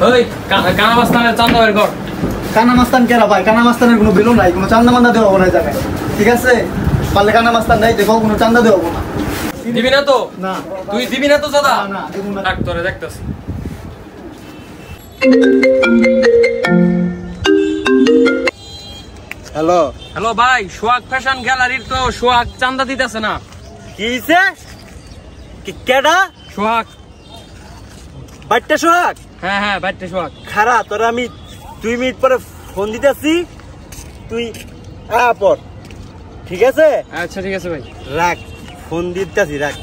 ওই কানা মাস্তানের চান্দা বের কর। কানা মাস্তান কেরা ভাই? কানা মাস্তানের কোনো বিলও নাই, কোনো চান্দা মান্দা দেওয়া হবে না জায়গায়, ঠিক আছে? পারলে কানা মাস্তান নাই দেখো, কোনো চান্দা দেওয়া হবে না। দিবি না তো? না। তুই দিবি না তো চাঁদা? না দিব না। ডাক তোরে দেখতাছি। হ্যালো হ্যালো ভাই, সোহাগ ফ্যাশন গ্যালারির তো সোহাগ চান্দা দিতেছে না। কি হইছে? কেডা? সোহাগ। বাইটটা সোহাগ? হ্যাঁ হ্যাঁ, বাইটে সোহাগ। খারা তোরা আমি 2 মিনিট পরে ফোন দিতেছি, তুই পর, ঠিক আছে? আচ্ছা ঠিক আছে ভাই, রাখ, ফোন দিতেছি, রাখ।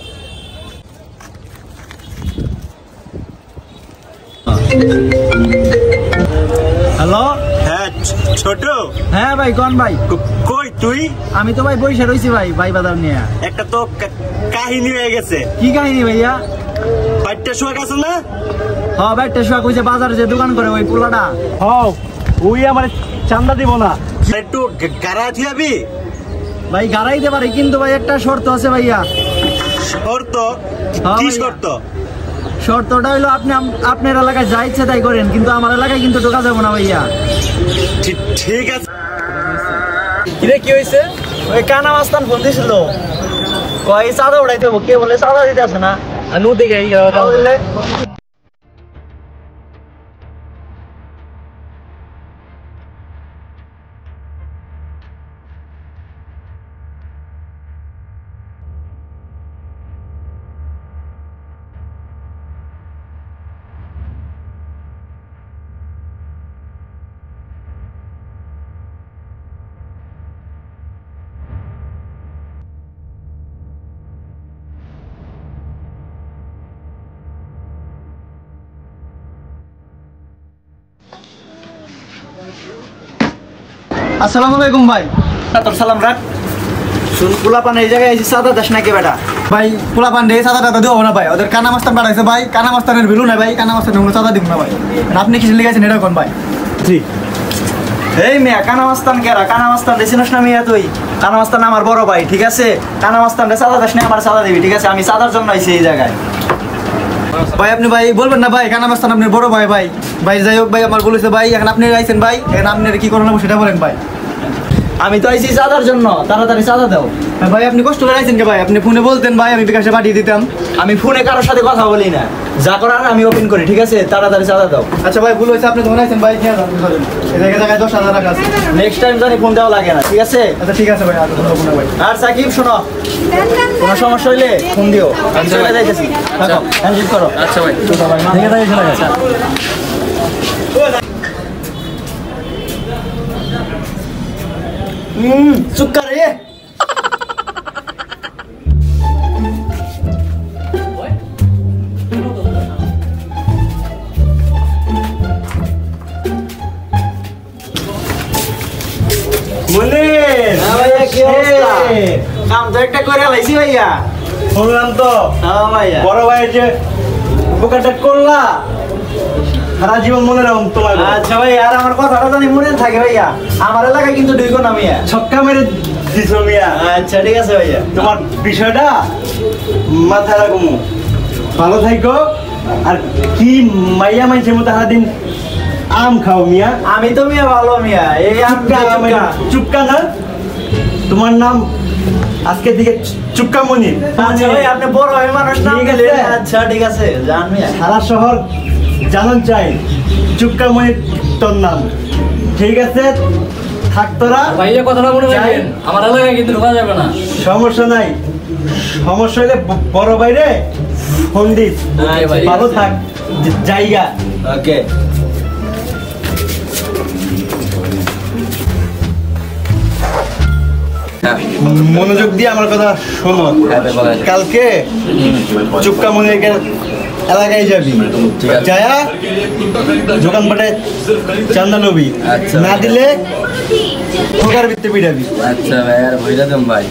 হ্যালো। হ্যাঁ ছোট। হ্যাঁ ভাই, কোন ভাই? কই তুই? আমি তো ভাই বইসা রইছি ভাই, ভাই বাজার নিয়ে। একটা তো কাহিনী হয়ে গেছে। কি কাহিনী ভাইয়া? বাইটটা সোহাগ আছে না? হ্যাঁ, বাইটটা সোহাগ ওই যে বাজারে যে দোকান করে ওই পোলাটা। হ্যাঁ, ওই আমার চান্দা দিব না। একটু গাড়া দিবি ভাই? গাড়াই দিতে পারি, কিন্তু ভাই একটা শর্ত আছে ভাইয়া। শর্ত? কি শর্ত? শর্তটা হইলো আপনি আপনার এলাকায় যা ইচ্ছে তাই করেন, কিন্তু আমার এলাকায় কিন্তু ঢোকা যাবো না ভাইয়া। ঠিক আছে। কিরে কি হয়েছে? ওই কানা মাস্তান ফোন দিছিল, কয় চাঁদা উড়াইতে হবে, কে বলে চাঁদা দিতে আছে না। নু দেখে আসসালামু আলাইকুম ভাই। তোর সালাম রাখ। শুন, পোলাপান এই জায়গায় এসে চাঁদা দাস নাকি বেটা? ভাই পোলাপান রে চাঁদা টাদা দেবো না ভাই, ওদের কানা মাস্তান পাঠাইছে ভাই, কানা মাস্তানের বিলু নাই ভাই, কানা মাস্তানের কোনো চাঁদা দিব না ভাই। আপনি কিছু লিখেছেন এটা কোন ভাই? জি। এই মেয়া, কানা মাস্তান কেরা? কানা মাস্তান দেখিস না মেয়া তুই? কানা মাস্তান আমার বড় ভাই, ঠিক আছে? কানা মাস্তান রে চাঁদা দাস না, আমার চাঁদা দিবি, ঠিক আছে? আমি চাঁদার জন্য আইছি এই জায়গায় ভাই। আপনি ভাই বলবেন না ভাই, কানা মাস্তান আপনার বড় ভাই। ভাই ভাই যাই হোক ভাই, আমার বলেছে ভাই, এখন আপনি আইছেন ভাই, এখন আপনার কি করলেন সেটা বলেন ভাই। আমি তো আইছি চাঁদার জন্য, তাড়াতাড়ি চাঁদা দাও ভাই। আপনি কষ্ট করে আইছেন কে ভাই? আপনি ফোনে বলতেন ভাই, আমি বিকাশে পাঠিয়ে দিতাম। আমি ফোনে কারোর সাথে কথা বলি না, যা করার আমি ওপেন করি, ঠিক আছে? তাড়াতাড়ি চাঁদা দাও। আচ্ছা ভাই, ভুল হয়েছে, আপনি ধরে আইছেন ভাই, নিয়ে যান এই জায়গায় 10,000 টাকা আছে। নেক্সট টাইম জানি ফোন দেওয়া লাগে না, ঠিক আছে? আচ্ছা ঠিক আছে ভাই, আর কোনো ফোন ভাই। আর সাকিব শোনো, কোনো সমস্যা হইলে ফোন দিও, আমি চলে যাইতেছি। দেখো হ্যান্ডেল করো। আচ্ছা ভাই, ঠিক আছে চলে গেছে। চুপ কর রে। কাম তো একটা করে লাইছি ভাইয়া, শুনলাম তো। হ্যাঁ ভাইয়া, বড় ভাইয়ের যে উপকারটা করলা সারা জীবন মনে রাখুন তোমার। আচ্ছা ভাই, আর আমার কথাটা জানি মনে থাকে ভাইয়া, আমার এলাকায় কিন্তু ঢুকো না মিয়া, ছক্কা মেরে দিছো মিয়া। আচ্ছা ঠিক আছে ভাইয়া, তোমার বিষয়টা মাথায় রাখুন। ভালো থাকো। আর কি মাইয়া মাইছে মতো সারাদিন আম খাও মিয়া? আমি তো মিয়া ভালো মিয়া, এই চুপকা না, তোমার নাম আজকে দিকে চুপকা মনি। আচ্ছা ভাই, আপনি বড় হয়ে মানুষ নাম দিলেন। আচ্ছা ঠিক আছে, জান মিয়া, সারা শহর জানান চাই চুপকা মনি তোর নাম, ঠিক আছে? থাক তোরা ভাই, এই কথাটা মনে রাখবেন, আমার এলাকায় কিন্তু ঢোকা যাবে না। সমস্যা নাই, সমস্যা হলে বড় বাইরে ফোন দিস। ভালো থাক, জায়গা। ওকে। মনোযোগ দিয়ে আমার কথা শোনো। কালকে চুপকা মনে এলাকায় যাবি, যায়া দোকানপাটে চান্দা নবী, না দিলে ঠোকার ভিত্তি পিটাবি। আচ্ছা ভাই, আর ভইলা দেন ভাই।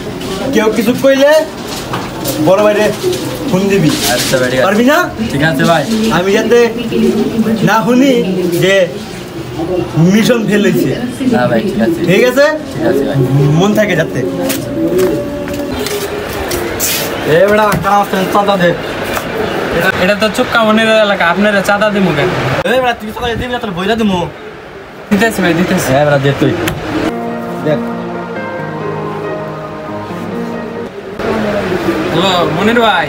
কেউ কিছু কইলে বড় বাইরে ফোন দিবি। আচ্ছা ভাই, পারবি না? ঠিক আছে ভাই। আমি যাতে না শুনি যে মিশন ফেল হয়েছে। না ভাই, ঠিক আছে। ঠিক আছে, ঠিক আছে ভাই, মন থাকে যাতে। এ বেড়া, কাজ চান্দা দে। এটা তো চুক্কা মনের এলাকা, আপনারা চাঁদা দিমু কেন? এই বেটা তুই তো কই দিবি না, তোর বইলা দিমু। দিতেছি ভাই, দিতেছি। হ্যাঁ বেটা দে তুই দেখ। হ্যালো মনির ভাই।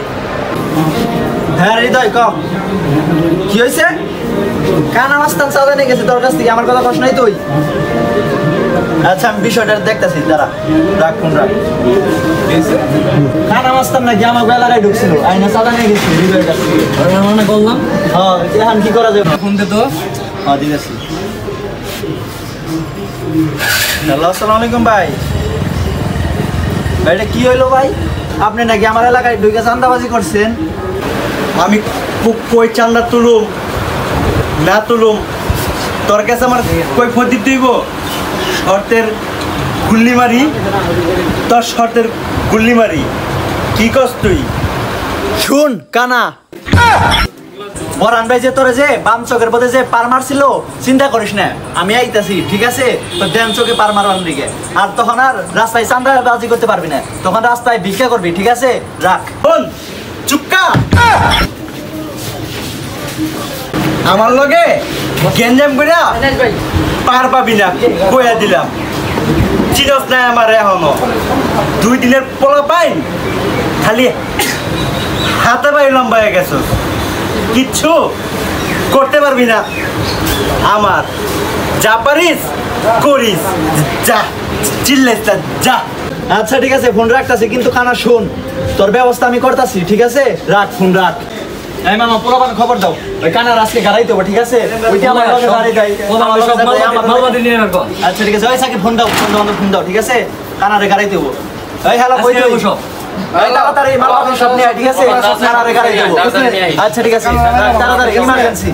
হ্যাঁ হৃদয় কম কি হয়েছে? কানা মাস্তান চাঁদা নিয়ে গেছে তোর কাছ থেকে, আমার কথা কষ্ট নাই তুই? আচ্ছা আমি বিষয়টা দেখতেছি, দাঁড়া রাখ ফোন রাখ। কানা মাস্তান নাকি আমার এলাকায় ঢুকছিল, আইনা চাঁদা নিয়ে গেছিল হৃদয়ের কাছ থেকে। মনে করলাম হ্যাঁ এখন কি করা যাবে? ফোন দে তো। হ্যাঁ ঠিক আছে। হ্যালো আসসালামু আলাইকুম ভাই। ভাই এটা কি হইলো ভাই? আপনি নাকি আমার এলাকায় ঢুকে চাঁদাবাজি করছেন? আমি কই চান্দা তুলুম না তুলুম তোর কাছে আমার কই ফদি দিব? শর্তের গুল্লি মারি, তোর শর্তের গুল্লি মারি। কি কস তুই? শুন কানা, বরান ভাই যে তোরে যে বাম চোখের পথে যে পার মারছিল, চিন্তা করিস না, আমি আইতাছি ঠিক আছে? তো ড্যাম চোখে পার মারবার দিকে আর তখন আর রাস্তায় চাঁদাবাজি করতে পারবি না, তখন রাস্তায় ভিক্ষা করবি ঠিক আছে? রাখ বল চুক্কা। আমার লগে গেঞ্জাম কইরা পার পাবি না কইয়া দিলাম। চিনস নাই আমার এখনো 2 দিনের পোলা পাইন, খালি হাতে পাই লম্বা হয়ে গেছ, কিচ্ছু করতে পারবি না। আমার যা পারিস করিস, যা চিল্লাইস না, যা। আচ্ছা ঠিক আছে ফোন রাখতাছি, কিন্তু কানা শুন, তোর ব্যবস্থা আমি করতাছি ঠিক আছে? রাখ ফোন রাখ। এই মামা পোলাপান খবর দাও, ওই কানার আজকে গাড়াই দেবো ঠিক আছে? ওইটা আমার লগে গাড়ি দেয়। আচ্ছা ঠিক আছে, ওই সাকে ফোন দাও, ফোন দাও ঠিক আছে? কানারে গাড়াই দেবো। এই হ্যালো কই দেবো সব? এই তাড়াতাড়ি মালপাতি সব নিয়ে আয় ঠিক আছে? কানারে গাড়াই দেবো। আচ্ছা ঠিক আছে, তাড়াতাড়ি ইমার্জেন্সি।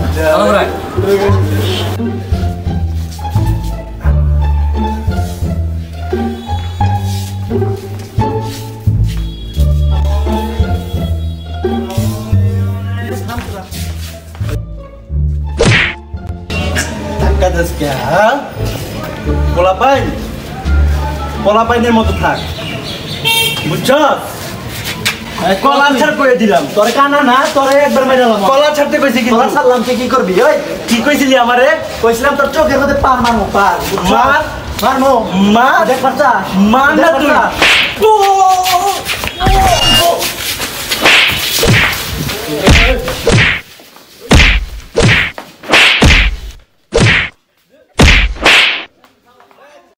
পোলাপাইনের মতো থাক, বুঝছ? কলার ছাড় করে দিলাম, তোর কানা না, তোরে একবার মেরালাম। কলার ছাড়তে কইছি কি? কলার ছাড়লাম কি করবি? ওই কি কইছিলি আমারে? কইছিলাম তোর চোখের মধ্যে পার মারমু, পার মার মারমু, মা দেখ বাচ্চা, মান না তুই।